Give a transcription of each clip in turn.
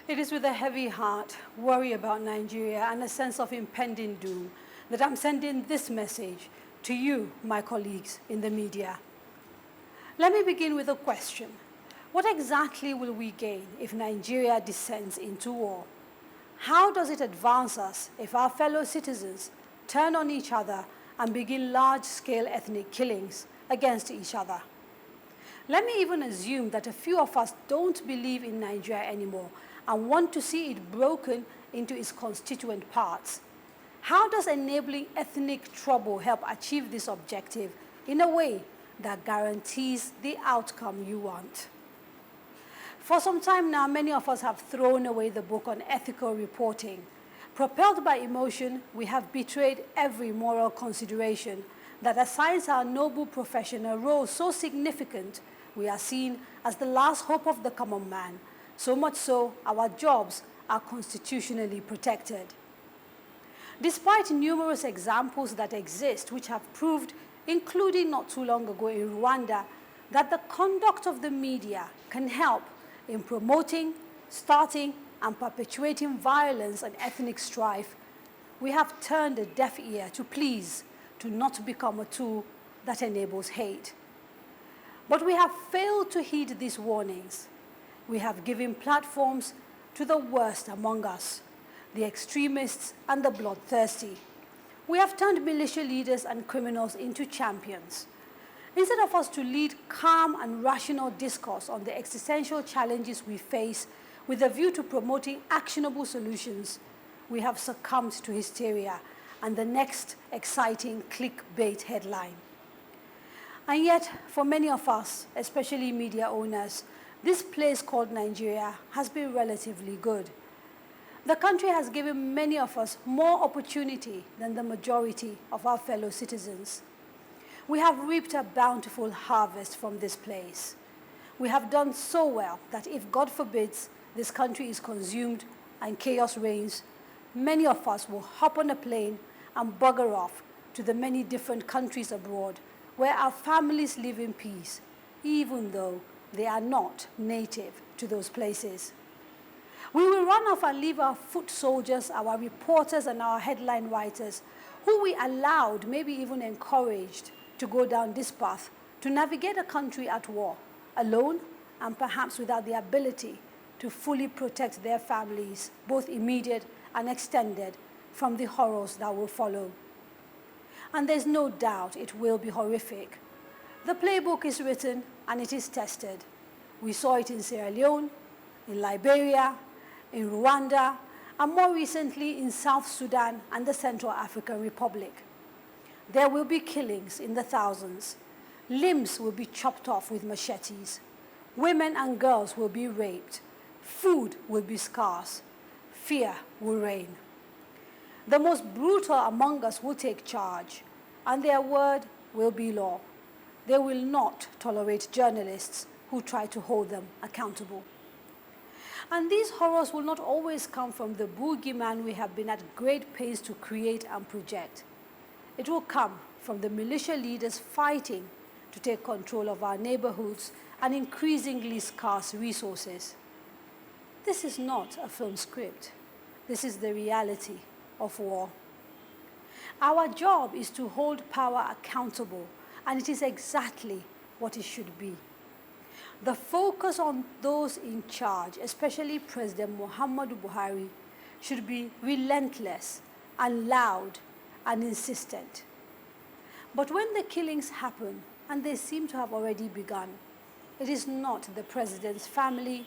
It is with a heavy heart, worry about Nigeria, and a sense of impending doom that I'm sending this message to you, my colleagues in the media. Let me begin with a question. What exactly will we gain if Nigeria descends into war? How does it advance us if our fellow citizens turn on each other and begin large-scale ethnic killings against each other? Let me even assume that a few of us don't believe in Nigeria anymore and want to see it broken into its constituent parts. How does enabling ethnic trouble help achieve this objective in a way that guarantees the outcome you want? For some time now, many of us have thrown away the book on ethical reporting. Propelled by emotion, we have betrayed every moral consideration that assigns our noble profession a role so significant we are seen as the last hope of the common man. So much so, our jobs are constitutionally protected. Despite numerous examples that exist which have proved, including not too long ago in Rwanda, that the conduct of the media can help in promoting, starting, and perpetuating violence and ethnic strife, we have turned a deaf ear to pleas to not become a tool that enables hate. But we have failed to heed these warnings. We have given platforms to the worst among us, the extremists and the bloodthirsty. We have turned militia leaders and criminals into champions. Instead of us to lead calm and rational discourse on the existential challenges we face with a view to promoting actionable solutions, we have succumbed to hysteria and the next exciting clickbait headline. And yet, for many of us, especially media owners, this place called Nigeria has been relatively good. The country has given many of us more opportunity than the majority of our fellow citizens. We have reaped a bountiful harvest from this place. We have done so well that if, God forbids, this country is consumed and chaos reigns, many of us will hop on a plane and bugger off to the many different countries abroad where our families live in peace, even though they are not native to those places. We will run off and leave our foot soldiers, our reporters, and our headline writers, who we allowed, maybe even encouraged, to go down this path to navigate a country at war, alone and perhaps without the ability to fully protect their families, both immediate and extended, from the horrors that will follow. And there's no doubt it will be horrific. The playbook is written and it is tested. We saw it in Sierra Leone, in Liberia, in Rwanda, and more recently in South Sudan and the Central African Republic. There will be killings in the thousands. Limbs will be chopped off with machetes. Women and girls will be raped. Food will be scarce. Fear will reign. The most brutal among us will take charge, and their word will be law. They will not tolerate journalists who try to hold them accountable. And these horrors will not always come from the boogeyman we have been at great pains to create and project. It will come from the militia leaders fighting to take control of our neighborhoods and increasingly scarce resources. This is not a film script. This is the reality of war. Our job is to hold power accountable, and it is exactly what it should be. The focus on those in charge, especially President Muhammadu Buhari, should be relentless and loud and insistent. But when the killings happen, and they seem to have already begun, it is not the president's family,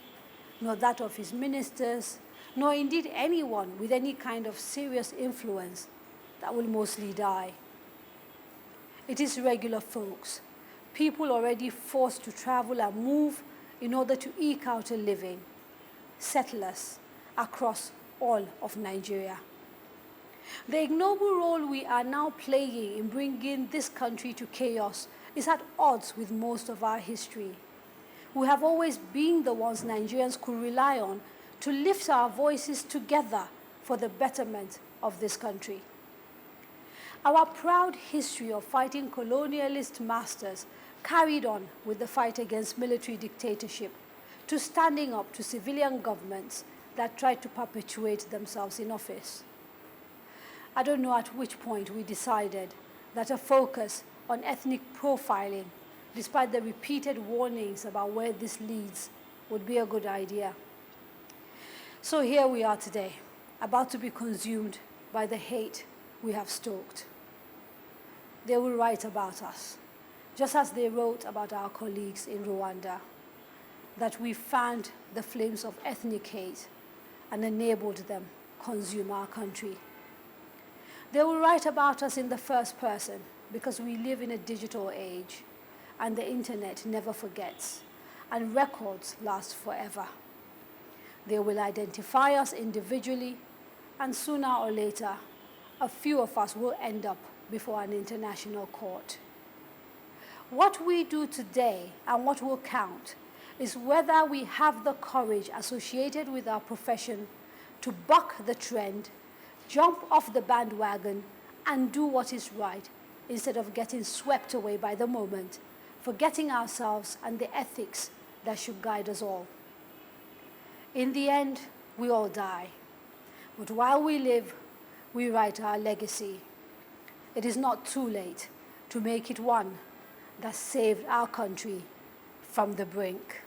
nor that of his ministers, nor indeed anyone with any kind of serious influence that will mostly die. It is regular folks, people already forced to travel and move in order to eke out a living, settlers across all of Nigeria. The ignoble role we are now playing in bringing this country to chaos is at odds with most of our history. We have always been the ones Nigerians could rely on to lift our voices together for the betterment of this country. Our proud history of fighting colonialist masters carried on with the fight against military dictatorship, to standing up to civilian governments that tried to perpetuate themselves in office. I don't know at which point we decided that a focus on ethnic profiling, despite the repeated warnings about where this leads, would be a good idea. So here we are today, about to be consumed by the hate we have stoked. They will write about us, just as they wrote about our colleagues in Rwanda, that we fanned the flames of ethnic hate and enabled them consume our country. They will write about us in the first person because we live in a digital age and the internet never forgets and records last forever. They will identify us individually, and sooner or later, a few of us will end up before an international court. What we do today and what will count is whether we have the courage associated with our profession to buck the trend, jump off the bandwagon, and do what is right instead of getting swept away by the moment, forgetting ourselves and the ethics that should guide us all. In the end, we all die. But while we live, we write our legacy. It is not too late to make it one that saved our country from the brink.